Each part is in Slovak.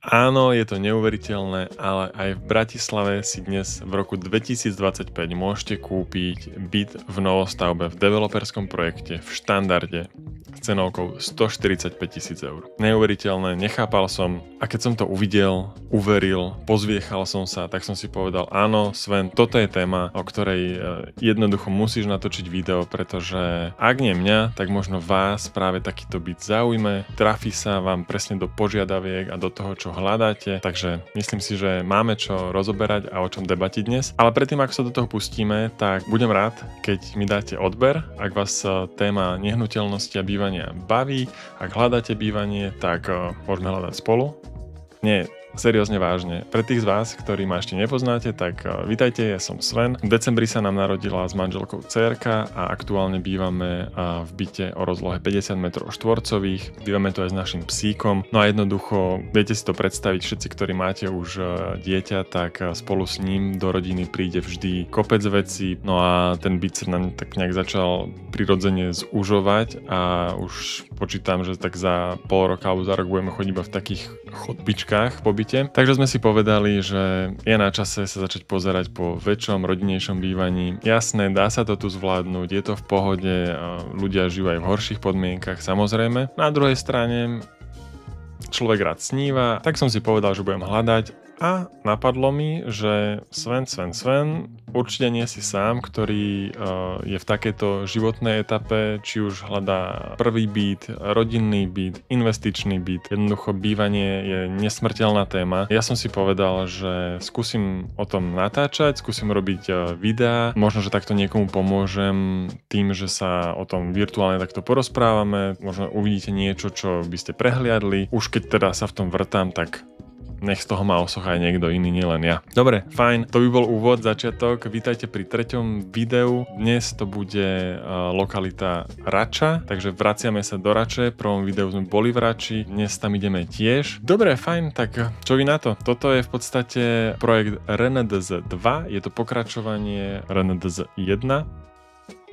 Áno, je to neuveriteľné, ale aj v Bratislave si dnes v roku 2025 môžete kúpiť byt v novostavbe v developerskom projekte v štandarde s cenovkou 145 000 eur. Neuveriteľné, nechápal som a keď som to uvidel, uveril, pozviechal som sa, tak som si povedal, áno, Sven, toto je téma, o ktorej jednoducho musíš natočiť video, pretože ak nie mňa, tak možno vás práve takýto byt zaujme, trafí sa vám presne do požiadaviek a do toho, čo hľadáte, takže myslím si, že máme čo rozoberať a o čom debatiť dnes. Ale predtým, ako sa do toho pustíme, tak budem rád, keď mi dáte odber, ak vás téma nehnuteľnosti a bývania baví, ak hľadáte bývanie, tak môžeme hľadať spolu. Nie, seriózne vážne. Pre tých z vás, ktorí ma ešte nepoznáte, tak vítajte, ja som Sven. V decembri sa nám narodila s manželkou dcérka a aktuálne bývame v byte o rozlohe 50 m2. Bývame tu aj s našim psíkom. No a jednoducho, viete si to predstaviť, všetci, ktorí máte už dieťa, tak spolu s ním do rodiny príde vždy kopec vecí. No a ten byt sa nám tak nejak začal prirodzene zužovať a už počítam, že tak za pol roka alebo za rok budeme chodiť iba v takých chodbičkách po byte. Takže sme si povedali, že je na čase sa začať pozerať po väčšom, rodinnejšom bývaní. Jasné, dá sa to tu zvládnuť, je to v pohode, ľudia žijú aj v horších podmienkach, samozrejme. Na druhej strane človek rád sníva, tak som si povedal, že budem hľadať a napadlo mi, že Sven, určite nie si sám, ktorý je v takejto životnej etape, či už hľadá prvý byt, rodinný byt, investičný byt. Jednoducho bývanie je nesmrteľná téma. Ja som si povedal, že skúsim o tom natáčať, skúsim robiť videá, možno, že takto niekomu pomôžem tým, že sa o tom virtuálne takto porozprávame, možno uvidíte niečo, čo by ste prehliadli. Už keď teda sa v tom vrtám, tak nech z toho má osoch aj niekto iný, nielen ja. Dobre, fajn, to by bol úvod, začiatok. Vítajte pri 3. videu. Dnes to bude lokalita Rača, takže vraciame sa do Rače. V prvom videu sme boli v Rači, dnes tam ideme tiež. Dobre, fajn, tak čo vy na to? Toto je v podstate projekt RNDZ 2, je to pokračovanie RNDZ 1.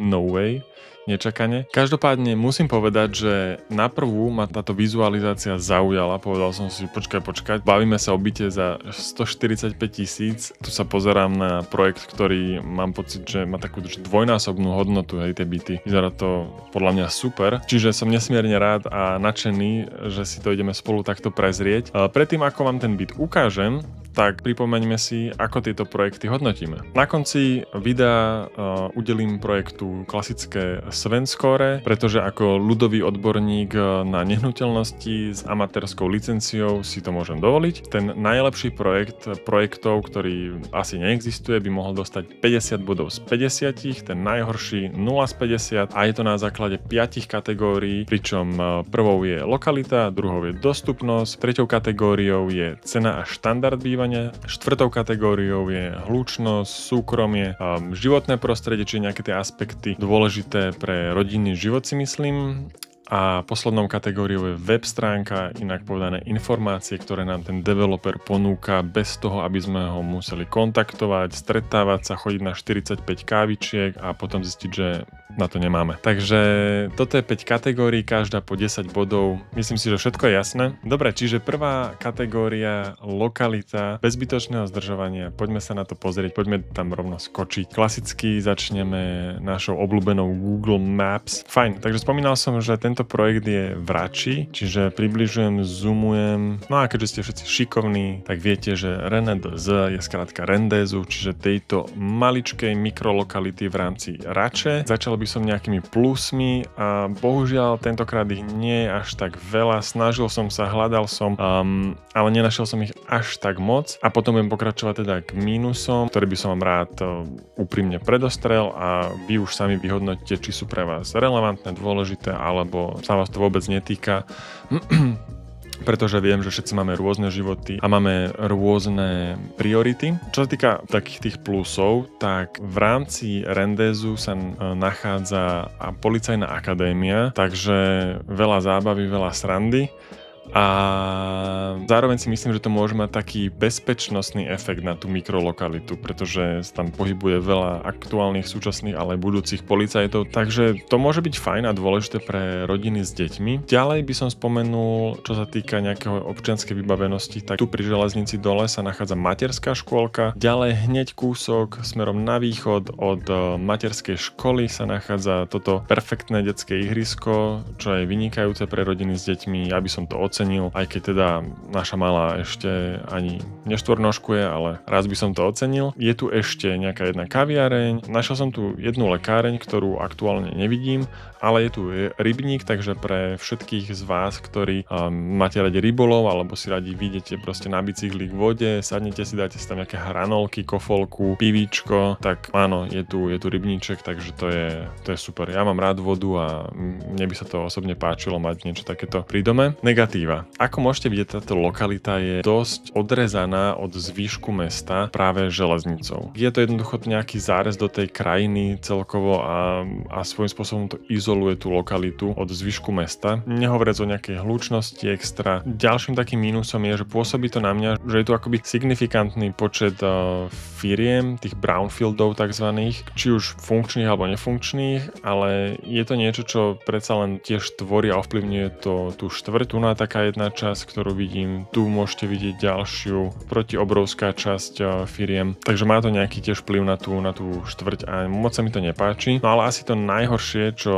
No way. Nečakane. Každopádne musím povedať, že na prvú ma táto vizualizácia zaujala. Povedal som si, počkaj, bavíme sa o byte za 145 000. Tu sa pozerám na projekt, ktorý mám pocit, že má takú dvojnásobnú hodnotu, hej, tie byty. Vyzerá to podľa mňa super. Čiže som nesmierne rád a nadšený, že si to ideme spolu takto prezrieť. Predtým, ako vám ten byt ukážem, tak pripomeňme si, ako tieto projekty hodnotíme. Na konci videa udelím projektu klasické Sven score, pretože ako ľudový odborník na nehnuteľnosti s amatérskou licenciou si to môžem dovoliť. Ten najlepší projektov, ktorý asi neexistuje, by mohol dostať 50 bodov z 50, ten najhorší 0 z 50 a je to na základe 5 kategórií, pričom prvou je lokalita, druhou je dostupnosť, treťou kategóriou je cena a štandard bývania, štvrtou kategóriou je hlučnosť, súkromie, životné prostredie, či nejaké tie aspekty dôležité pre rodinný život, si myslím. A poslednou kategóriou je web stránka, inak povedané informácie, ktoré nám ten developer ponúka bez toho, aby sme ho museli kontaktovať, stretávať sa, chodiť na 45 kávičiek a potom zistiť, že na to nemáme. Takže toto je 5 kategórií, každá po 10 bodov. Myslím si, že všetko je jasné. Dobre, čiže prvá kategória lokalita bez zbytočného zdržovania. Poďme sa na to pozrieť, poďme tam rovno skočiť. Klasicky začneme našou obľúbenou Google Maps. Fajn, takže spomínal som, že tento projekt je v Rači, čiže približujem, zoomujem. No a keďže ste všetci šikovní, tak viete, že RNDZ je skrátka Rendezu, čiže tejto maličkej mikrolokality v rámci Rače. Začal by som nejakými plusmi a bohužiaľ tentokrát ich nie je až tak veľa. Snažil som sa, hľadal som, ale nenašiel som ich až tak moc a potom budem pokračovať teda k mínusom, ktoré by som vám rád úprimne predostrel a vy už sami vyhodnotíte, či sú pre vás relevantné, dôležité alebo sa vás to vôbec netýka. Pretože viem, že všetci máme rôzne životy a máme rôzne priority. Čo sa týka takých tých plusov, tak v rámci Rendezu sa nachádza policajná akadémia, takže veľa zábavy, veľa srandy. A zároveň si myslím, že to môže mať taký bezpečnostný efekt na tú mikrolokalitu, pretože sa tam pohybuje veľa aktuálnych, súčasných, ale aj budúcich policajtov, takže to môže byť fajn a dôležité pre rodiny s deťmi. Ďalej by som spomenul, čo sa týka nejakého občianskej vybavenosti, tak tu pri železnici dole sa nachádza materská škôlka, ďalej hneď kúsok smerom na východ od materskej školy sa nachádza toto perfektné detské ihrisko, čo je vynikajúce pre rodiny s deťmi. Ja by som to ocenil, aj keď teda naša malá ešte ani neštvornožkuje, ale raz by som to ocenil. Je tu ešte nejaká jedna kaviareň, našiel som tu jednu lekáreň, ktorú aktuálne nevidím, ale je tu rybník, takže pre všetkých z vás, ktorí máte radi rybolov alebo si radi vyjdete proste na bicykli k vode, sadnete si, dáte si tam nejaké hranolky, kofolku, pivíčko, tak áno, je tu rybníček, takže to je super. Ja mám rád vodu a mne by sa to osobne páčilo mať niečo takéto pri dome. Negatíva. Ako môžete vidieť, táto lokalita je dosť odrezaná od zvyšku mesta práve železnicou. Je to jednoducho nejaký zárez do tej krajiny celkovo a svojím spôsobom to izoluje tú lokalitu od zvyšku mesta. Nehovoriac o nejakej hlučnosti extra. Ďalším takým mínusom je, že pôsobí to na mňa, že je tu akoby signifikantný počet firiem, tých brownfieldov takzvaných, či už funkčných alebo nefunkčných, ale je to niečo, čo predsa len tiež tvorí a ovplyvňuje tú štvrť. Tu na taká jedna časť, ktorú vidím, tu môžete vidieť ďalšiu, proti obrovská časť firiem, takže má to nejaký tiež vplyv na tú štvrť a moc sa mi to nepáči. No ale asi to najhoršie, čo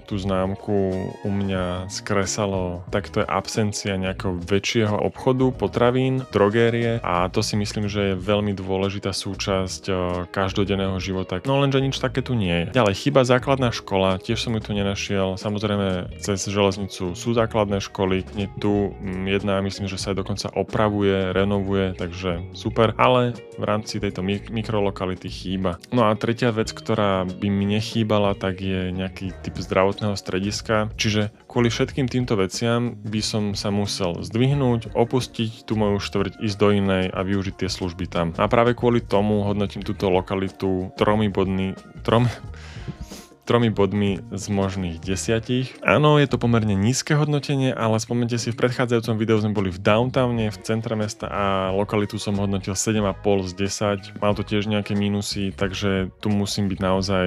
tú známku u mňa skresalo, tak to je absencia nejakého väčšieho obchodu, potravín, drogérie a to si myslím, že je veľmi dôležitá súčasť každodenného života. No lenže nič také tu nie je. Ďalej, chýba základná škola, tiež som ju tu nenašiel. Samozrejme, cez železnicu sú základné školy, je tu jedna, myslím, že sa aj dokonca opravuje, renovuje, takže super, ale v rámci tejto mikrolokality chýba. No a tretia vec, ktorá by mi nechýbala, tak je nejaký typ zdravotného strediska, čiže kvôli všetkým týmto veciam by som sa musel zdvihnúť, opustiť tú moju štvrť, ísť do inej a využiť tie služby tam. A práve kvôli tomu hodnotím túto lokalitu 3 bodmi z možných 10. Áno, je to pomerne nízke hodnotenie, ale spomente si, v predchádzajúcom videu sme boli v downtowne, v centre mesta a lokalitu som hodnotil 7,5 z 10. Mal to tiež nejaké mínusy, takže tu musím byť naozaj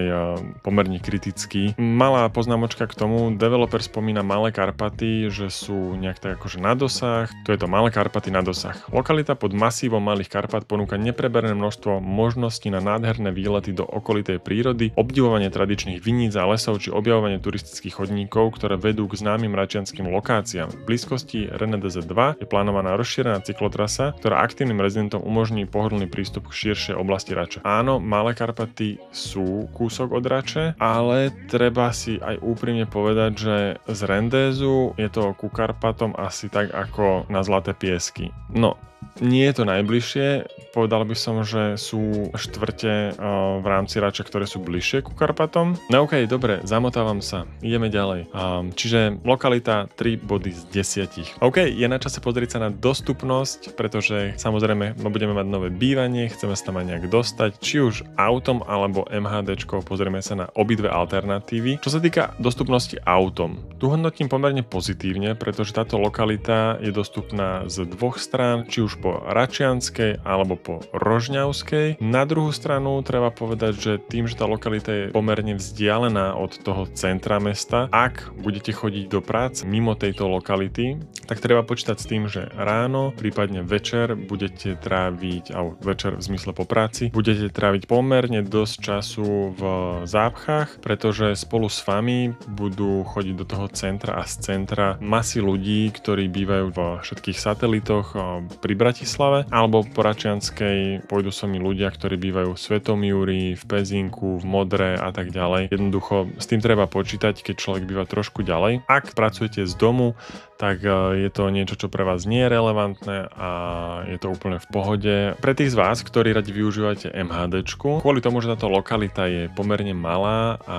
pomerne kritický. Malá poznámočka k tomu, developer spomína Malé Karpaty, že sú nejak tak akože na dosah. Tu je to Malé Karpaty na dosah. Lokalita pod masívom Malých Karpat ponúka nepreberné množstvo možností na nádherné výlety do okolitej prírody, obdivovanie tradičných viníc a lesov či objavovanie turistických chodníkov, ktoré vedú k známym račianskym lokáciám. V blízkosti RNDZ 2 je plánovaná rozšírená cyklotrasa, ktorá aktívnym rezidentom umožní pohodlný prístup k širšej oblasti Rača. Áno, Malé Karpaty sú kúsok od Rače, ale treba si aj úprimne povedať, že z Rendézu je to ku Karpatom asi tak ako na Zlaté piesky. No, nie je to najbližšie, povedal by som, že sú štvrte v rámci Rača, ktoré sú bližšie ku Karpatom. No okej, dobre, zamotávam sa, ideme ďalej. Čiže lokalita 3 body z 10. OK, je na čase pozrieť sa na dostupnosť, pretože samozrejme budeme mať nové bývanie, chceme sa tam aj nejak dostať, či už autom alebo MHDčkou, pozrieme sa na obidve alternatívy. Čo sa týka dostupnosti autom, tu hodnotím pomerne pozitívne, pretože táto lokalita je dostupná z dvoch strán, či už po Račianskej alebo po Rožňavskej. Na druhú stranu treba povedať, že tým, že tá lokalita je pomerne vzdialená od toho centra mesta, ak budete chodiť do práce mimo tejto lokality, tak treba počítať s tým, že ráno, prípadne večer budete tráviť, alebo večer v zmysle po práci, budete tráviť pomerne dosť času v zápchách, pretože spolu s vami budú chodiť do toho centra a z centra masy ľudí, ktorí bývajú v všetkých satelitoch pri Bratislave, alebo po Račianskej pôjdu so mi ľudia, ktorí bývajú v Svetom Júri, v Pezinku, v Modre a tak ďalej. Jednoducho s tým treba počítať, keď človek býva trošku ďalej. Ak pracujete z domu, tak je to niečo, čo pre vás nie je relevantné a je to úplne v pohode. Pre tých z vás, ktorí radi využívate MHDčku, kvôli tomu, že táto lokalita je pomerne malá a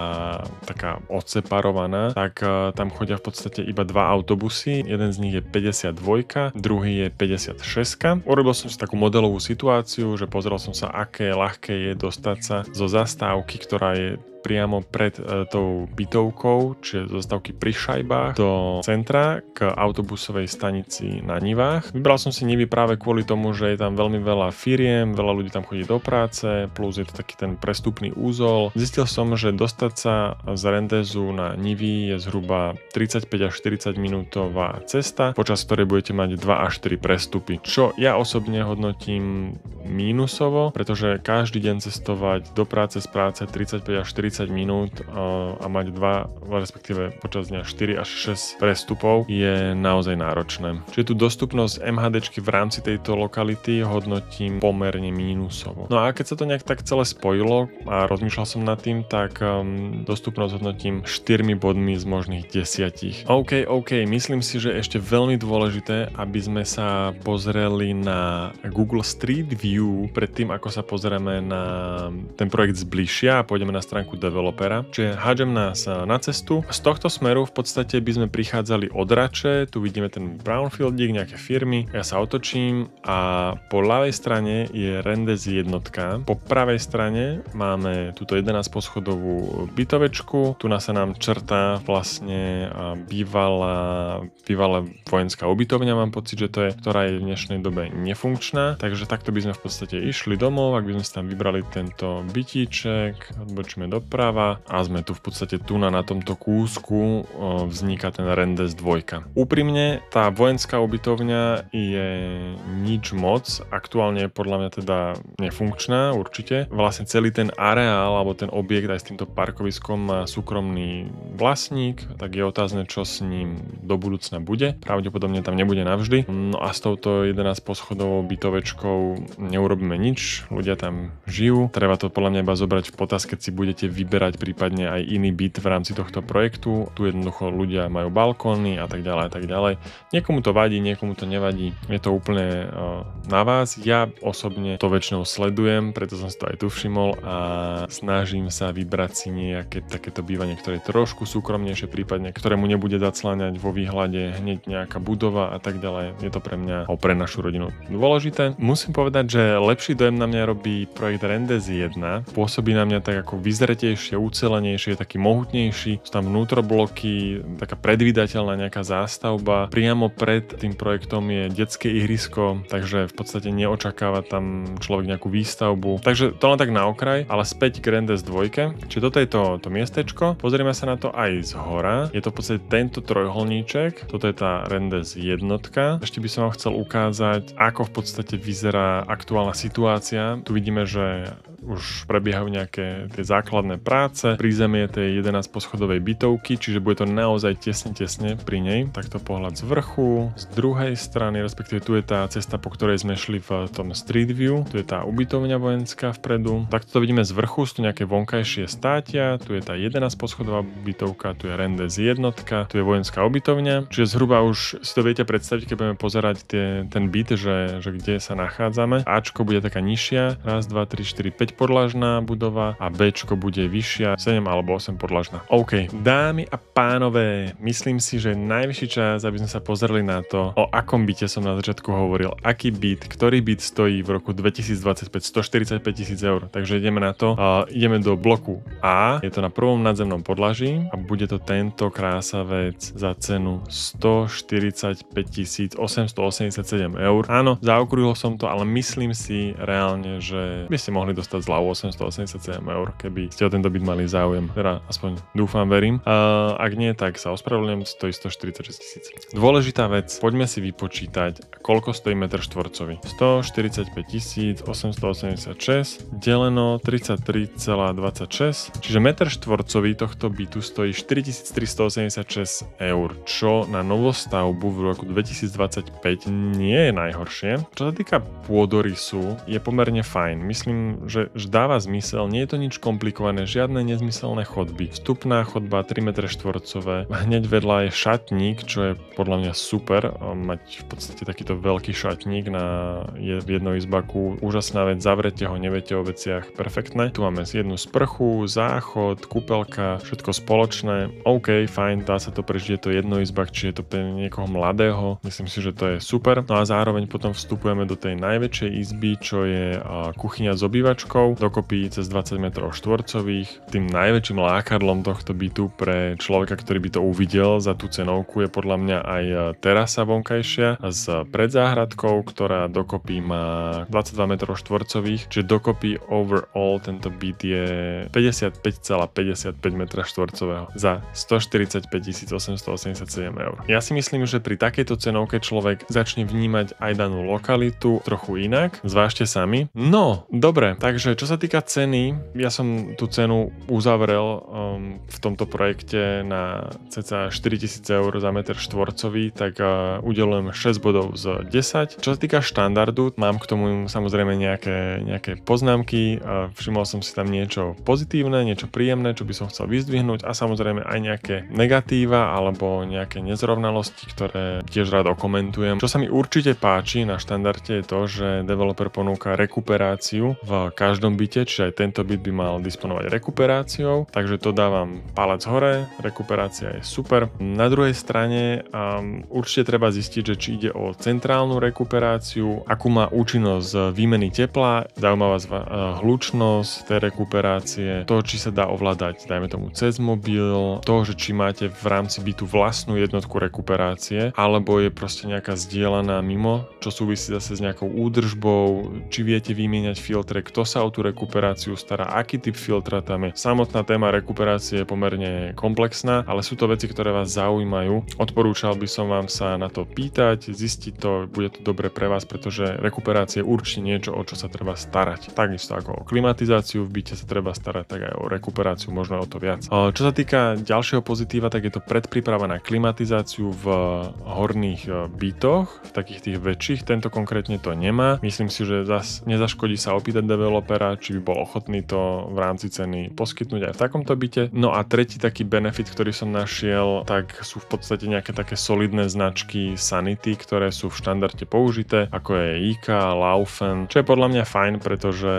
taká odseparovaná, tak tam chodia v podstate iba 2 autobusy. Jeden z nich je 52, druhý je 56. Urobil som si takú modelovú situáciu, že pozrel som sa, aké ľahké je dostať sa zo zastávky, ktorá je priamo pred tou bytovkou, čiže zo zastávky pri Šajbách do centra k autobusovej stanici na Nivách. Vybral som si Nivy práve kvôli tomu, že je tam veľmi veľa firiem, veľa ľudí tam chodí do práce, plus je to taký ten prestupný úzol. Zistil som, že dostať sa z Rendezu na Nivy je zhruba 35 až 40 minútová cesta, počas ktorej budete mať 2 až 4 prestupy, čo ja osobne hodnotím mínusovo, pretože každý deň cestovať do práce z práce 35 až 40 minút a mať 2, respektíve počas dňa 4 až 6 prestupov je naozaj náročné. Čiže tú dostupnosť MHDčky v rámci tejto lokality hodnotím pomerne mínusovo. No a keď sa to nejak tak celé spojilo a rozmýšľal som nad tým, tak dostupnosť hodnotím 4 bodmi z možných 10. OK, myslím si, že ešte veľmi dôležité, aby sme sa pozreli na Google Street View predtým, ako sa pozrieme na ten projekt zbližšia a pôjdeme na stránku developera. Čiže hádžem nás na cestu. Z tohto smeru v podstate by sme prichádzali od Rače, tu vidíme ten brownfieldík, nejaké firmy, ja sa otočím a po ľavej strane je Rendez jednotka, po pravej strane máme túto 11 poschodovú bytovečku, tu sa nám črtá vlastne bývalá vojenská ubytovňa, mám pocit, že to je, ktorá je v dnešnej dobe nefunkčná, takže takto by sme v podstate išli domov, ak by sme si tam vybrali tento bytíček, odbočíme doprava a sme tu v podstate na tomto kúsku vzniká ten Rendez 2. Úprimne, tá vojenská ubytovňa je nič moc, aktuálne je podľa mňa teda nefunkčná určite. Vlastne celý ten areál alebo ten objekt aj s týmto parkoviskom má súkromný vlastník, tak je otázne, čo s ním do budúcna bude. Pravdepodobne tam nebude navždy. No a s touto 11 poschodovou bytovečkou neurobíme nič, ľudia tam žijú. Treba to podľa mňa iba zobrať v potaz, keď si budete vyberať prípadne aj iný byt v rámci tohto projektu. Tu jednoducho ľudia majú balkóny a tak ďalej a tak ďalej. Niekomu to vadí, niekomu to nevadí. Je to úplne na vás. Ja osobne to väčšinou sledujem, preto som si to aj tu všimol a snažím sa vybrať si nejaké takéto bývanie, ktoré je trošku súkromnejšie, prípadne ktorému nebude zacláňať vo výhľade hneď nejaká budova a tak ďalej. Je to pre mňa a pre našu rodinu dôležité. Musím povedať, že lepší dojem na mňa robí projekt Rendez 1. Pôsobí na mňa tak ako vyzretejšie, ucelenejšie, taký mohutnejší. Sú tam vnútrobloky, taká predvídateľná nejaká zástavba. Priamo pred tým projektom je detské ihrisko, takže v podstate neočakáva tam človek nejakú výstavbu. Takže to len tak na okraj, ale späť k Rendez 2. Čiže toto je to miestečko. Pozrieme sa na to aj z hora. Je to v podstate tento trojuholníček. Toto je tá Rendez jednotka. Ešte by som vám chcel ukázať, ako v podstate vyzerá aktuálna situácia. Tu vidíme, že už prebiehajú nejaké tie základné práce pri zemi tej 11 poschodovej bytovky, čiže bude to naozaj tesne pri nej. Takto pohľad z vrchu, z druhej strany, respektíve tu je tá cesta, po ktorej sme šli v tom Street View, tu je tá ubytovňa vojenská vpredu. Takto to vidíme z vrchu, sú tu nejaké vonkajšie státia, tu je tá 11 poschodová bytovka, tu je Rendez jednotka, tu je vojenská ubytovňa, čiže zhruba už si to viete predstaviť, keď budeme pozerať ten byt, že kde sa nachádzame. Ačko bude taká nižšia, 1, 2, 3, 4, 5 podlažná budova a Bčko bude vyššia, 7 alebo 8 podlažná. OK, dámy a pánové, myslím si, že je najvyšší čas, aby sme sa pozreli na to, o akom byte som na začiatku hovoril, aký byt, ktorý byt stojí v roku 2025 145 000 eur. Takže ideme na to. Ideme do bloku A, je to na prvom nadzemnom podlaží a bude to tento krásavec za cenu 145 887 eur. Áno, zaokrúhol som to, ale myslím si reálne, že by ste mohli dostať zľavu 887 eur, keby ste o tento byt mali záujem. Teda aspoň dúfam, verím. Ak nie, tak sa ospravedlňujem, stojí 146 000. Dôležitá vec, poďme si vypočítať, koľko stojí metr štvorcový. 145 886 deleno 33,26, čiže metr štvorcový tohto bytu stojí 4386 eur, čo na novostavbu v roku 2025 nie je najhoršie. Čo sa týka pôdorysu, je pomerne fajn. Myslím, že dáva zmysel, nie je to nič komplikované, žiadne nezmyselné chodby. Vstupná chodba 3 m štvorcové, hneď vedľa je šatník, čo je podľa mňa super, mať v podstate takýto veľký šatník v jednoizbaku, úžasná vec, zavrete ho, neviete o veciach, perfektné. Tu máme jednu sprchu, záchod, kúpeľka, všetko spoločné. OK, fajn, dá sa to prežiť, je to jednoizbak, či je to pre niekoho mladého, myslím si, že to je super. No a zároveň potom vstupujeme do tej najväčšej izby, čo je kuchyňa s obývačkou. rokov, dokopy cez 20 metrov štvorcových. Tým najväčším lákadlom tohto bytu pre človeka, ktorý by to uvidel za tú cenovku, je podľa mňa aj terasa vonkajšia s predzáhradkou, ktorá dokopy má 22 metrov štvorcových, čiže dokopy overall tento byt je 55,55 metra štvorcového za 145 887 eur. Ja si myslím, že pri takejto cenovke človek začne vnímať aj danú lokalitu trochu inak. Zvážte sami. No, dobre, takže čo sa týka ceny, ja som tú cenu uzavrel v tomto projekte na cca 4000 eur za meter štvorcový, tak udelujem 6 bodov z 10. Čo sa týka štandardu, mám k tomu samozrejme nejaké poznámky. Všimol som si tam niečo pozitívne, niečo príjemné, čo by som chcel vyzdvihnúť a samozrejme aj nejaké negatíva alebo nejaké nezrovnalosti, ktoré tiež rád okomentujem. Čo sa mi určite páči na štandarde je to, že developer ponúka rekuperáciu v každom byte, čiže aj tento byt by mal disponovať rekuperáciou, takže to dávam palec hore, rekuperácia je super. Na druhej strane určite treba zistiť, že či ide o centrálnu rekuperáciu, akú má účinnosť výmeny tepla, zaujímavá hlučnosť tej rekuperácie, to, či sa dá ovládať, dajme tomu cez mobil, to, že či máte v rámci bytu vlastnú jednotku rekuperácie, alebo je proste nejaká zdieľaná mimo, čo súvisí zase s nejakou údržbou, či viete vymieňať filtre, kto sa o tú rekuperáciu stará, aký typ filtra tam je. Samotná téma rekuperácie je pomerne komplexná, ale sú to veci, ktoré vás zaujímajú. Odporúčal by som vám sa na to pýtať, zistiť to, bude to dobre pre vás, pretože rekuperácia je určite niečo, o čo sa treba starať. Takisto ako o klimatizáciu v byte sa treba starať, tak aj o rekuperáciu, možno o to viac. Čo sa týka ďalšieho pozitíva, tak je to predpríprava na klimatizáciu v horných bytoch, v takých tých väčších. Tento konkrétne to nemá. Myslím si, že zas nezaškodí sa opýtať developera, či by bol ochotný to v rámci ceny poskytnúť aj v takomto byte. No a tretí taký benefit, ktorý som našiel, tak sú v podstate nejaké také solidné značky sanity, ktoré sú v štandarde použité, ako je IKEA, Laufen, čo je podľa mňa fajn, pretože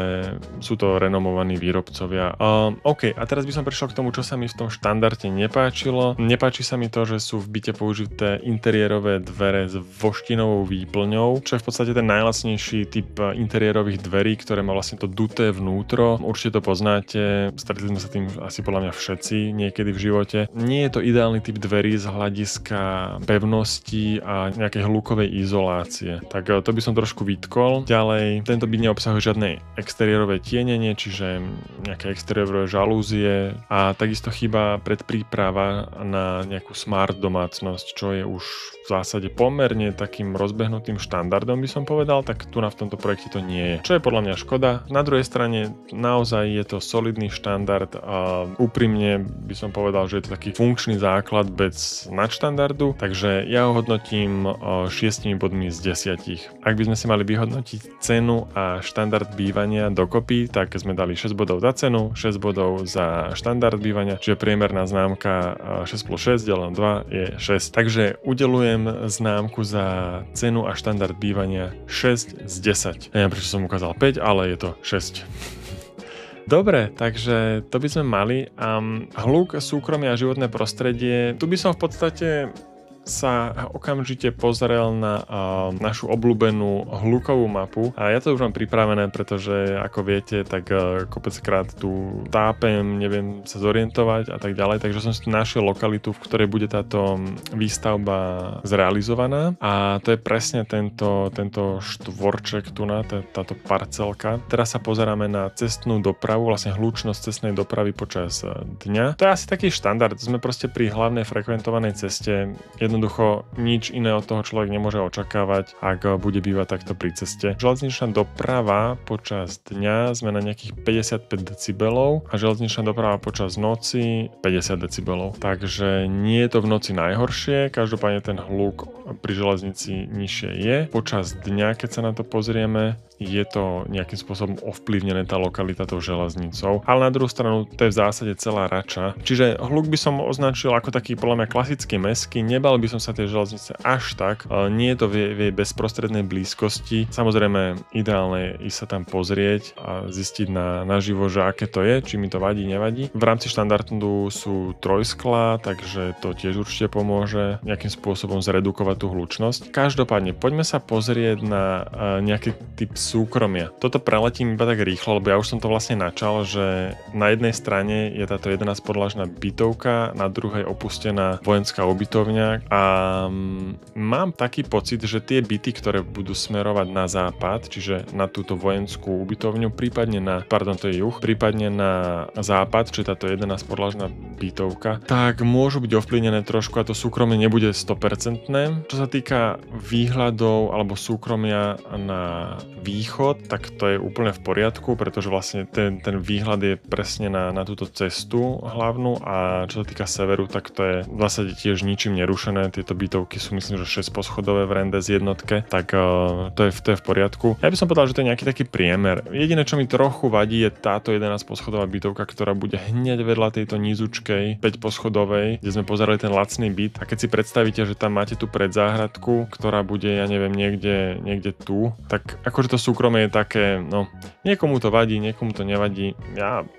sú to renomovaní výrobcovia. OK, a teraz by som prišiel k tomu, čo sa mi v tom štandarde nepáčilo. Nepáči sa mi to, že sú v byte použité interiérové dvere s voštinovou výplňou, čo je v podstate ten najlacnejší typ interiérových dverí, ktoré má vlastne to duté vnútro. Určite to poznáte, stretli sme sa tým asi podľa mňa všetci niekedy v živote. Nie je to ideálny typ dverí z hľadiska pevnosti a nejakej hlukovej izolácie. Tak to by som trošku vytkol. Ďalej, tento byt neobsahuje žiadne exteriérové tienenie, čiže nejaké exteriérové žalúzie a takisto chýba predpríprava na nejakú smart domácnosť, čo je už v zásade pomerne takým rozbehnutým štandardom, by som povedal, tak tu v tomto projekte to nie je. Čo je podľa mňa škoda. Na druhej strane naozaj je to solidný štandard a úprimne by som povedal, že je to taký funkčný základ bez nadštandardu, takže ja ho hodnotím 6 bodmi z 10. Ak by sme si mali vyhodnotiť cenu a štandard bývania dokopy, tak sme dali 6 bodov za cenu, 6 bodov za štandard bývania, čiže priemerná známka 6 plus 6 deleno 2 je 6. Takže udelujem známku za cenu a štandard bývania 6 z 10. Ja neviem, prečo som ukázal 5, ale je to 6. Dobre, takže to by sme mali. Hluk, súkromie a životné prostredie. Tu by som v podstate sa okamžite pozrel na našu obľúbenú hlukovú mapu a ja to už mám pripravené, pretože ako viete, tak kopeckrát tu tápem, neviem sa zorientovať a tak ďalej, takže som si tu našiel lokalitu, v ktorej bude táto výstavba zrealizovaná a to je presne tento štvorček tu na táto parcelka. Teraz sa pozeráme na cestnú dopravu, vlastne hlučnosť cestnej dopravy počas dňa. To je asi taký štandard, sme proste pri hlavnej frekventovanej ceste. Jednoducho nič iné od toho človek nemôže očakávať, ak bude bývať takto pri ceste. Železničná doprava počas dňa sme na nejakých 55 decibelov a železničná doprava počas noci 50 decibelov. Takže nie je to v noci najhoršie, každopádne ten hluk pri železnici nižšie je. Počas dňa, keď sa na to pozrieme, je to nejakým spôsobom ovplyvnené tá lokalita tou železnicou, ale na druhú stranu to je v zásade celá Rača. Čiže hluk by som označil ako taký podľa mňa klasický mestský, nebal by som sa tej železnice až tak, nie je to v jej bezprostrednej blízkosti. Samozrejme ideálne je ísť sa tam pozrieť a zistiť naživo, že aké to je, či mi to vadí, nevadí. V rámci štandardu sú trojsklá, takže to tiež určite pomôže nejakým spôsobom zredukovať tú hlučnosť. Každopádne poďme sa pozrieť na nejaký typ súkromia. Toto preletím iba tak rýchlo, lebo ja už som to vlastne načal, že na jednej strane je táto 11-podlažná bytovka, na druhej opustená vojenská ubytovňa a mám taký pocit, že tie byty, ktoré budú smerovať na západ, čiže na túto vojenskú ubytovňu, prípadne to je juh, prípadne na západ, čiže táto 11-podlažná bytovka, tak môžu byť ovplyvnené trošku a to súkromie nebude 100%. Čo sa týka výhľadov alebo súkromia na východ, tak to je úplne v poriadku, pretože vlastne ten výhľad je presne na túto cestu hlavnú a čo sa týka severu, tak to je v zásade tiež ničím nerušené. Tieto bytovky sú myslím, že 6-poschodové v Rendes jednotke, tak to je v poriadku. Ja by som povedal, že to je nejaký taký priemer. Jediné, čo mi trochu vadí, je táto 11-poschodová bytovka, ktorá bude hneď vedľa tejto nízučkej 5-poschodovej, kde sme pozerali ten lacný byt. A keď si predstavíte, že tam máte tú predzáhradku, ktorá bude, ja neviem, niekde tu, tak akože to súkromie je také, no, niekomu to vadí, niekomu to nevadí.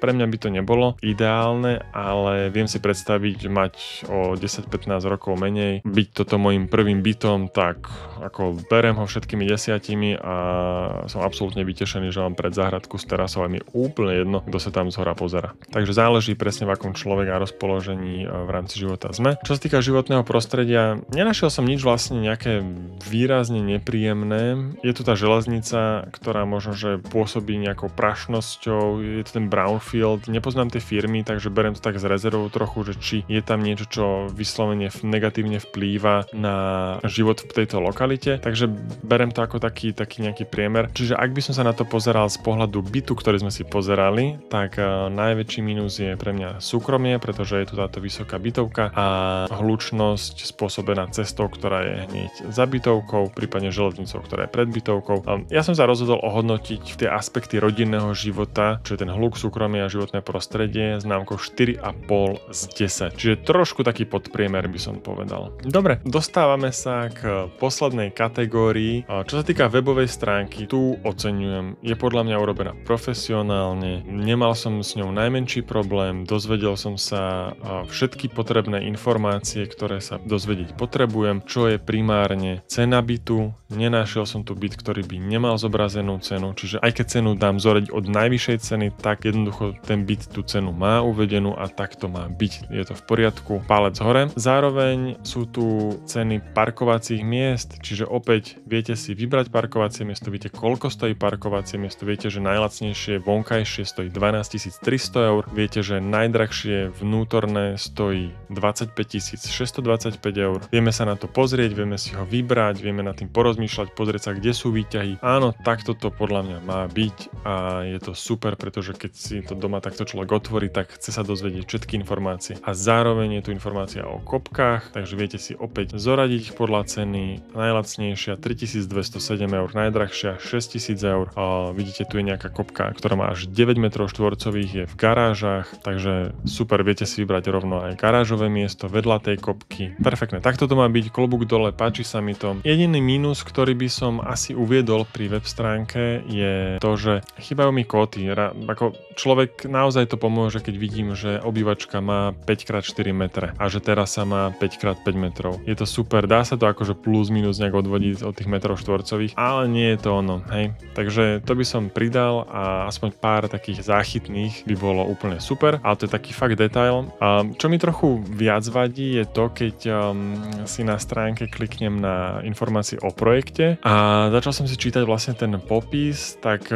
Pre mňa by to nebolo ideálne, ale viem si predstaviť mať o 10-15 rokov menej, byť toto môjim prvým bytom, tak ako berem ho všetkými 10 a som absolútne vytešený, že mám predzáhradku s terasou a mi je úplne jedno, kto sa tam zhora pozerá. Takže záleží presne v akom človek a rozpoložení v rámci života sme. Čo sa týka životného prostredia, nenašiel som nič vlastne nejaké výrazne nepríjemné. Je tu tá železnica, ktorá možno, že pôsobí nejakou prašnosťou, je to ten brownfield, nepoznám tie firmy, takže berem to tak s rezervou trochu, že či je tam niečo, čo vyslovene negatívne vplýva na život v tejto lokalite, takže berem to ako taký nejaký priemer. Čiže ak by som sa na to pozeral z pohľadu bytu, ktorý sme si pozerali, tak najväčší mínus je pre mňa súkromie, pretože je tu táto vysoká bytovka a hlučnosť spôsobená cestou, ktorá je hneď za bytovkou, prípadne železnicou, ktorá je pred bytovkou. Ja som sa rozhodol ohodnotiť tie aspekty rodinného života, čo je ten hluk, súkromie a životné prostredie, známkou 4,5 z 10. Čiže trošku taký podpriemer by som povedal. Dobre, dostávame sa k poslednej kategórii. Čo sa týka webovej stránky, tu oceňujem. Je podľa mňa urobená profesionálne, nemal som s ňou najmenší problém, dozvedel som sa všetky potrebné informácie, ktoré sa dozvedieť potrebujem, čo je primárne cena bytu. Nenašiel som tu byt, ktorý by nemal zobrazenú cenu, čiže aj keď cenu dám zoradiť od najvyššej ceny, tak jednoducho ten byt tú cenu má uvedenú a tak to má byť. Je to v poriadku, palec hore. Zároveň sú tu ceny parkovacích miest, čiže opäť viete si vybrať parkovacie miesto, viete koľko stojí parkovacie miesto, viete, že najlacnejšie vonkajšie stojí 12 300 eur, viete, že najdrahšie vnútorné stojí 25 625 eur. Vieme sa na to pozrieť, vieme si ho vybrať, vieme nad tým porozmýšľať, pozrieť sa, kde sú výťahy. Áno, takto to podľa mňa má byť a je to super, pretože keď si to doma takto človek otvorí, tak chce sa dozvedieť všetky informácie. A zároveň je tu informácia o kopkách, takže viete si opäť zoradiť ich podľa ceny. Najlacnejšia 3207 eur, najdrahšia 6000 eur. Vidíte, tu je nejaká kopka, ktorá má až 9 m štvorcových, je v garážach, takže super, viete si vybrať rovno aj garážové miesto vedľa tej kopky. Perfektné, takto to má byť, klobúk dole, páči sa mi to. Jediný mínus, ktorý by som asi uviedol pri web stránke, je to, že chýbajú mi kóty. Ako človek naozaj to pomôže, keď vidím, že obývačka má 5x4 metre a že terasa má 5x5 metrov. Je to super, dá sa to akože plus minus nejak odvodiť od tých metrov štvorcových, ale nie je to ono, hej. Takže to by som pridal a aspoň pár takých záchytných by bolo úplne super, ale to je taký fakt detail. Čo mi trochu viac vadí je to, keď si na stránke kliknem na informácie o projekte a začal som si čítať vlastne ten popis, tak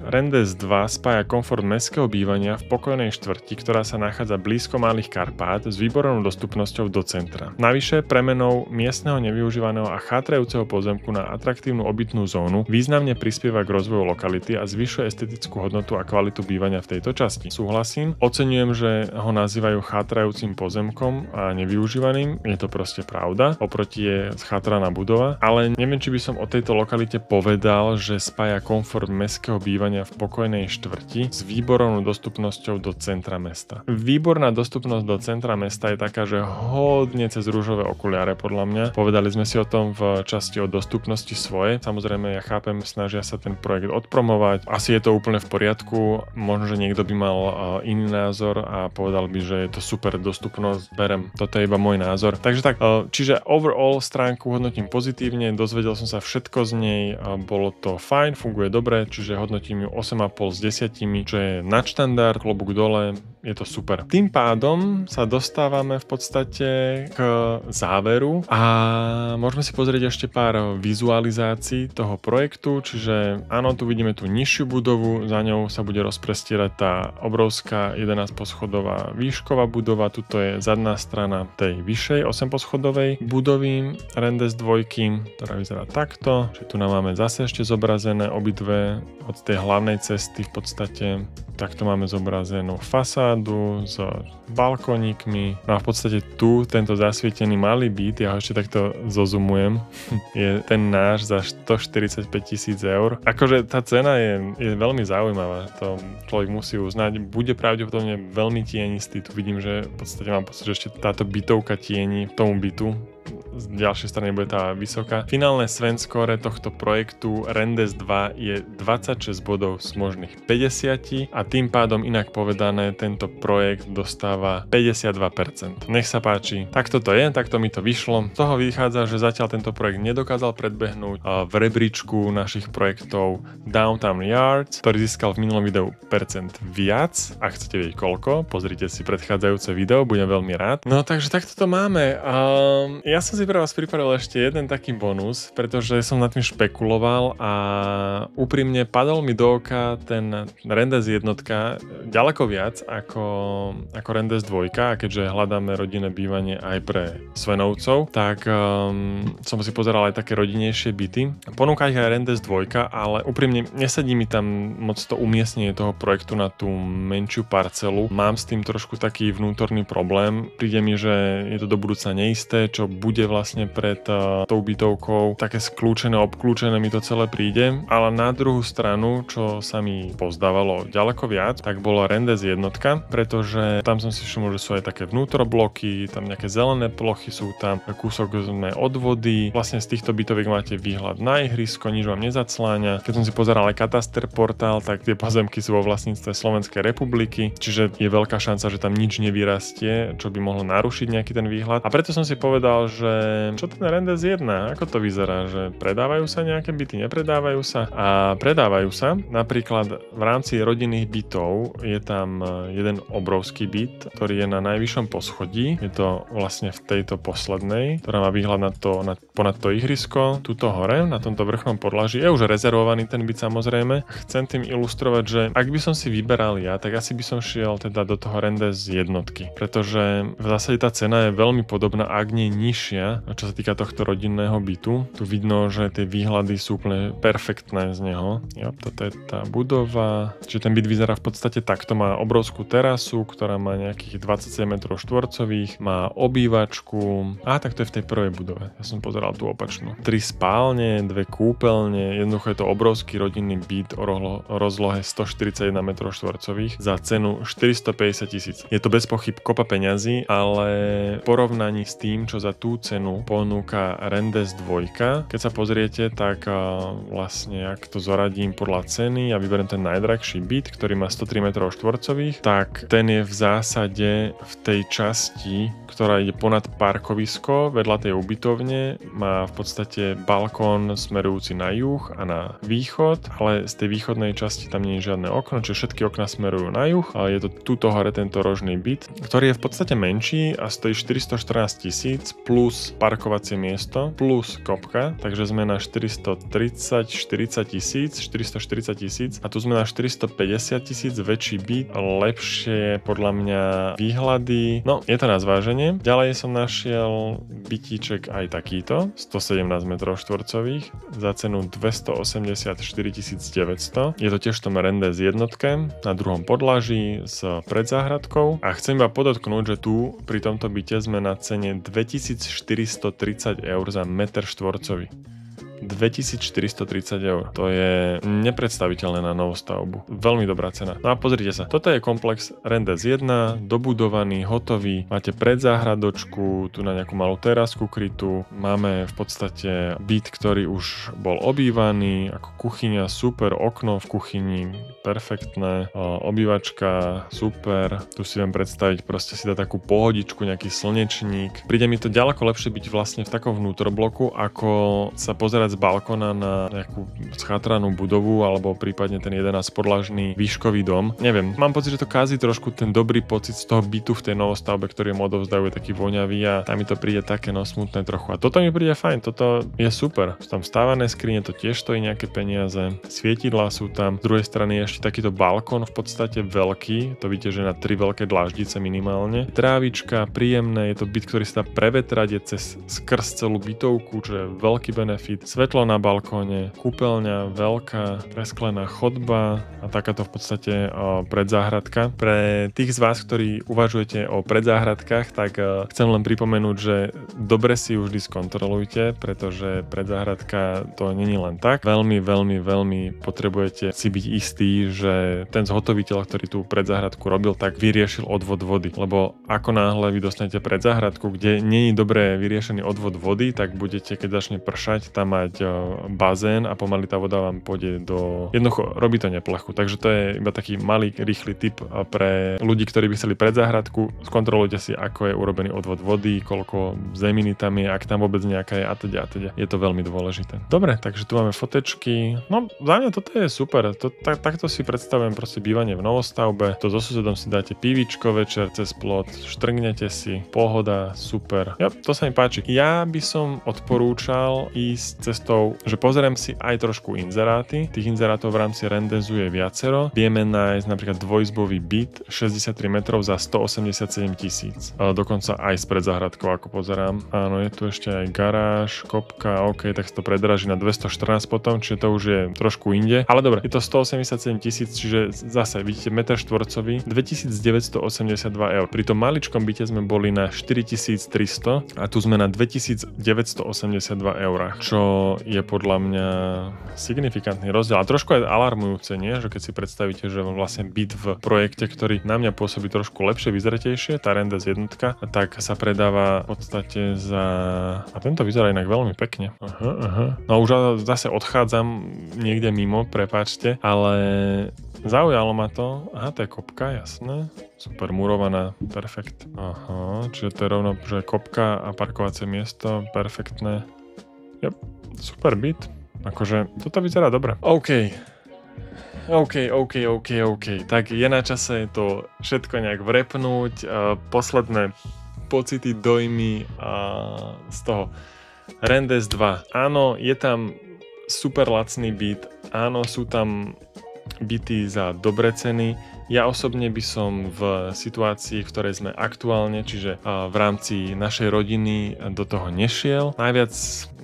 Rendes 2 spája komfort mestského bývania v pokojnej štvrti, ktorá sa nachádza blízko Malých Karpát s výbornou dostupnosťou do centra. Navyše premenou miestneho nevyužívaného a chátrajúceho pozemku na atraktívnu obytnú zónu významne prispieva k rozvoju lokality a zvyšuje estetickú hodnotu a kvalitu bývania v tejto časti. Súhlasím, oceňujem, že ho nazývajú chátrajúcim pozemkom a nevyužívaným, je to proste pravda, oproti je schátraná budova, ale neviem, či by som o tejto lokalite povedal, že spája komfort mestského bývania v pokojnej štvrti s výbornou dostupnosťou do centra mesta. Výborná dostupnosť do centra mesta je taká, že hodne cez rúžové okuliare podľa mňa. Povedali sme si o tom v časti o dostupnosti svoje. Samozrejme, ja chápem, snažia sa ten projekt odpromovať. Asi je to úplne v poriadku. Možno, že niekto by mal iný názor a povedal by, že je to super dostupnosť. Berem, toto je iba môj názor. Takže tak, čiže overall stránku hodnotím pozitívne, dozvedel som sa všetko z nej, bolo to to fajn, funguje dobre, čiže hodnotím ju 8,5 z 10, čo je nadštandard, klobúk dole, je to super. Tým pádom sa dostávame v podstate k záveru a môžeme si pozrieť ešte pár vizualizácií toho projektu, čiže áno, tu vidíme tú nižšiu budovu, za ňou sa bude rozprestierať tá obrovská 11-poschodová výšková budova, tuto je zadná strana tej vyššej 8-poschodovej budovy Rendes 2, ktorá vyzerá takto, čiže tu nám máme zase ešte zobrazené obidve od tej hlavnej cesty v podstate. Takto máme zobrazenú fasádu s balkónikmi. No a v podstate tu tento zasvietený malý byt, ja ho ešte takto zozumujem, je ten náš za 145 000 eur. Akože tá cena je veľmi zaujímavá, to človek musí uznať. Bude pravdepodobne veľmi tienistý. Tu vidím, že v podstate mám pocit, že ešte táto bytovka tieni tomu bytu. Z ďalšej strany bude tá vysoká. Finálne Sven-score tohto projektu Rendes 2 je 26 bodov z možných 50 a tým pádom inak povedané tento projekt dostáva 52%. Nech sa páči. Takto to je, takto mi to vyšlo. Z toho vychádza, že zatiaľ tento projekt nedokázal predbehnúť v rebríčku našich projektov Downtown Yards, ktorý získal v minulom videu percent viac. Ak chcete vedieť koľko, pozrite si predchádzajúce video, budem veľmi rád. No takže takto to máme. Ja som si pre vás pripravil ešte jeden taký bonus, pretože som nad tým špekuloval a úprimne padol mi do oka ten Rendes 1 ďaleko viac ako Rendes 2, a keďže hľadáme rodinné bývanie aj pre Svenovcov, tak som si pozeral aj také rodinnejšie byty. Ponúka ich aj Rendes 2, ale úprimne nesedí mi tam moc to umiestnenie toho projektu na tú menšiu parcelu. Mám s tým trošku taký vnútorný problém. Príde mi, že je to do budúca neisté, čo bude vlastne pred tou bytovkou také skľúčené, obklúčené mi to celé príde, ale na druhú stranu, čo sa mi pozdávalo ďaleko viac, tak bola Rendes 1, pretože tam som si všimol, že sú aj také vnútrobloky, tam nejaké zelené plochy sú tam, kúsok sme od vody, vlastne z týchto bytoviek máte výhľad na ihrisko, nič vám nezacláňa. Keď som si pozeral aj kataster portál, tak tie pozemky sú vo vlastníctve Slovenskej republiky, čiže je veľká šanca, že tam nič nevyrastie, čo by mohlo narušiť nejaký ten výhľad. A preto som si povedal, že čo ten Rendes 1, ako to vyzerá, že predávajú sa nejaké byty, nepredávajú sa? A predávajú sa. Napríklad v rámci rodinných bytov je tam jeden obrovský byt, ktorý je na najvyššom poschodí. Je to vlastne v tejto poslednej, ktorá má výhľad ponad to ihrisko, tuto hore, na tomto vrchnom podlaží. Je už rezervovaný ten byt samozrejme. Chcem tým ilustrovať, že ak by som si vyberal ja, tak asi by som šiel teda do toho Rendes 1, pretože v zásade tá cena je veľmi podobná, ak nie nižšia, čo sa týka tohto rodinného bytu. Tu vidno, že tie výhľady sú úplne perfektné z neho. Jo, toto je tá budova. Čiže ten byt vyzerá v podstate takto. Má obrovskú terasu, ktorá má nejakých 27 m2, má obývačku. A tak to je v tej prvej budove. Ja som pozeral tú opačnú. 3 spálne, 2 kúpeľne. Jednoducho je to obrovský rodinný byt o rozlohe 141 m2 za cenu 450 000. Je to bez pochyb kopa peňazí, ale v porovnaní s tým, čo za tú cenu ponúka Rendes 2. Keď sa pozriete, tak vlastne ak to zoradím podľa ceny a vyberiem ten najdrahší byt, ktorý má 103 m2, tak ten je v zásade v tej časti, ktorá ide ponad parkovisko, vedľa tej ubytovne, má v podstate balkón smerujúci na juh a na východ, ale z tej východnej časti tam nie je žiadne okno, čiže všetky okná smerujú na juh. A je to tuto hore tento rožný byt, ktorý je v podstate menší a stojí 414 000 plus parkovacie miesto plus kopka, takže sme na 440 000 a tu sme na 450 000, väčší byt, lepšie podľa mňa výhľady. No, je to na zváženie. Ďalej som našiel bytíček aj takýto, 117 m2 za cenu 284 900. Je to tiež v tom Rendes 1 na druhom podlaží s predzáhradkou a chcem iba podotknúť, že tu pri tomto byte sme na cene 2430 eur za meter štvorcový. 2430 eur. To je nepredstaviteľné na novostavbu. Veľmi dobrá cena. No a pozrite sa, toto je komplex Rendes 1, dobudovaný, hotový. Máte predzáhradočku, tu na nejakú malú terasku krytú. Máme v podstate byt, ktorý už bol obývaný, ako kuchyňa, super, okno v kuchyni, perfektné, obývačka, super. Tu si viem predstaviť, proste si dá takú pohodičku, nejaký slnečník. Príde mi to ďaleko lepšie byť vlastne v takom vnútrobloku, ako sa pozerať pozerať z balkóna na nejakú schatranú budovu alebo prípadne ten 11-podlažný výškový dom. Neviem, mám pocit, že to kazí trošku ten dobrý pocit z toho bytu v tej novostavbe, ktorý mu odovzdajú, je taký voňavý a tam mi to príde také smutné trochu. A toto mi príde fajn, toto je super. Sú tam stávané skrine, to tiež stojí nejaké peniaze. Svietidlá sú tam. Z druhej strany je ešte takýto balkón v podstate veľký, to vidíte, že na 3 veľké dláždice minimálne. Trávička, príjemné, je to byt, ktorý sa dá prevetrať, je skrz celú bytovku, čo je veľký benefit. Svetlo na balkóne, kúpeľňa veľká, presklená chodba a takáto v podstate predzáhradka. Pre tých z vás, ktorí uvažujete o predzáhradkách, tak chcem len pripomenúť, že dobre si ju vždy skontrolujte, pretože predzáhradka to není len tak. Veľmi, veľmi, veľmi potrebujete si byť istý, že ten zhotoviteľ, ktorý tú predzáhradku robil, tak vyriešil odvod vody. Lebo ako náhle vy dostanete predzáhradku, kde nie je dobre vyriešený odvod vody, tak budete, keď začne pršať, tam mať bazén a pomaly tá voda vám pôjde do... Jednoducho, robí to neplechu. Takže to je iba taký malý, rýchly tip pre ľudí, ktorí by chceli predzáhradku. Skontrolujte si, ako je urobený odvod vody, koľko zeminy tam je, ak tam vôbec nejaká je a teda. Je to veľmi dôležité. Dobre, takže tu máme fotečky. No, za mňa toto je super. Takto si predstavujem proste bývanie v novostavbe. To so susedom si dáte pivíčko večer cez plot, štrngnete si, pohoda, super. Ja, to sa mi páči. Ja by som odporúčal ísť cestou, že pozriem si aj trošku inzeráty. Tých inzerátov v rámci Rendezu je viacero. Vieme nájsť napríklad dvojizbový byt 63 metrov za 187 000. Dokonca aj s predzáhradkou, ako pozerám. Áno, je tu ešte aj garáž, kopka, ok, tak sa to predraží na 214 potom, čiže to už je trošku inde. Ale dobre, je to 187 000, čiže zase vidíte meter štvorcový 2982 eur. Pri tom maličkom byte sme boli na 4300 a tu sme na 2982 eurách, čo je podľa mňa signifikantný rozdiel. A trošku aj alarmujúce, nie? Že keď si predstavíte, že vlastne byt v projekte, ktorý na mňa pôsobí trošku lepšie, vyzretejšie, tá Rendes jednotka, tak sa predáva v podstate za... A tento vyzerá inak veľmi pekne. No už zase odchádzam niekde mimo, prepáčte, ale zaujalo ma to. Aha, to je kopka, jasné. Super murovaná, perfekt. Aha, čiže to je rovno, že kopka a parkovacie miesto, perfektné. Yep, super byt. Akože, toto vyzerá dobre. OK. Tak je na čase to všetko nejak vrepnúť. Posledné pocity, dojmy z toho. Rendes 2. Áno, je tam super lacný byt. Áno, sú tam byty za dobré ceny. Ja osobne by som v situácii, v ktorej sme aktuálne, čiže v rámci našej rodiny, do toho nešiel. Najviac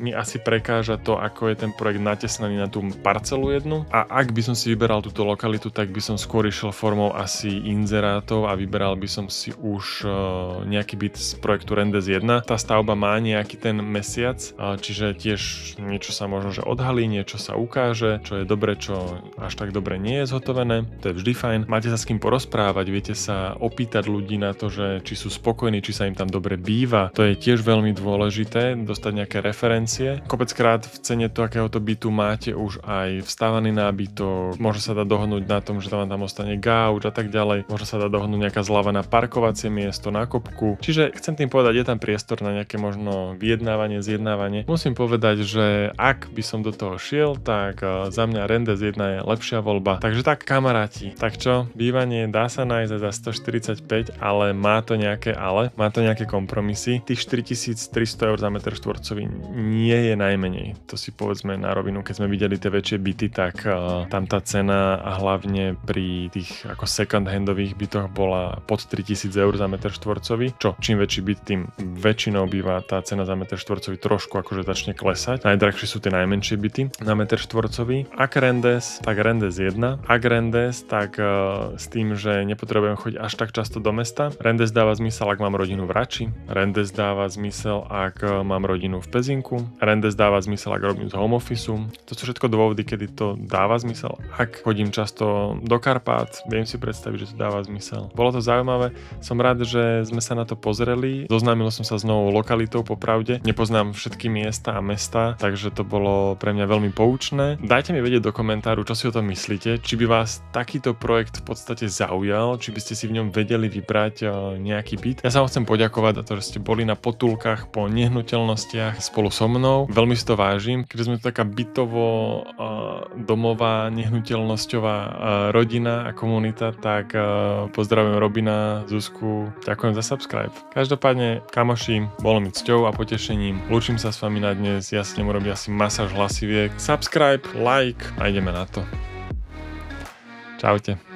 mi asi prekáža to, ako je ten projekt natesnaný na tú parcelu jednu. A ak by som si vyberal túto lokalitu, tak by som skôr išiel formou asi inzerátov a vyberal by som si už nejaký byt z projektu Rendes 1. Tá stavba má nejaký ten mesiac, čiže tiež niečo sa možno že odhalí, niečo sa ukáže, čo je dobre, čo až tak dobre nie je zhotovené. To je vždy fajn. Máte sa s kým porozprávať, viete sa opýtať ľudí na to, že či sú spokojní, či sa im tam dobre býva. To je tiež veľmi dôležité, dostať nejaké referencie. Kopeckrát v cene takéhoto bytu máte už aj vstávaný nábytok, môže sa dať dohodnúť na tom, že tam ostane gauč a tak ďalej. Môže sa dať dohodnúť nejaká zľava na parkovacie miesto, na kopku. Čiže chcem tým povedať, je tam priestor na nejaké možno zjednávanie. Musím povedať, že ak by som do toho šiel, tak za mňa Rendes 1 je lepšia voľba. Takže tak, kamaráti, tak čo? Bývanie dá sa nájsť za 145, ale má to nejaké kompromisy. Tých 4300 eur za meter štvorcový nie je najmenej. To si povedzme na rovinu, keď sme videli tie väčšie byty, tak tam tá cena a hlavne pri tých ako second handových bytoch bola pod 3000 eur za meter štvorcový. Čo? Čím väčší byt, tým väčšinou býva tá cena za meter štvorcový trošku akože začne klesať. Najdrahšie sú tie najmenšie byty na meter štvorcový. Ak Rendes, tak Rendes 1. Ak Rendes, tak s tým, že nepotrebujem chodiť až tak často do mesta. Rendes dáva zmysel, ak mám rodinu v Rači. Rendes dáva zmysel, ak mám rodinu v Pezinku. Rendes dáva zmysel, ak robím z home officeu. To sú všetko dôvody, kedy to dáva zmysel. Ak chodím často do Karpát, viem si predstaviť, že to dáva zmysel. Bolo to zaujímavé. Som rád, že sme sa na to pozreli. Zoznámil som sa s novou lokalitou, popravde. Nepoznám všetky miesta a mesta, takže to bolo pre mňa veľmi poučné. Dajte mi vedieť do komentáru, čo si o tom myslíte. Či by vás takýto projekt v podstate zaujal, či by ste si v ňom vedeli vybrať nejaký byt. Ja sa vám chcem poďakovať za to, že ste boli na potulkách po nehnuteľnostiach spolu so mnou. Veľmi si to vážim, keďže sme to taká bytovo domová, nehnuteľnosťová rodina a komunita, tak pozdravujem Robina, Zuzku, ďakujem za subscribe. Každopádne, kamoši, bolo mi cťou a potešením. Lúčim sa s vami na dnes, ja si urobím asi masáž hlasiviek. Subscribe, like a ideme na to. Čaute.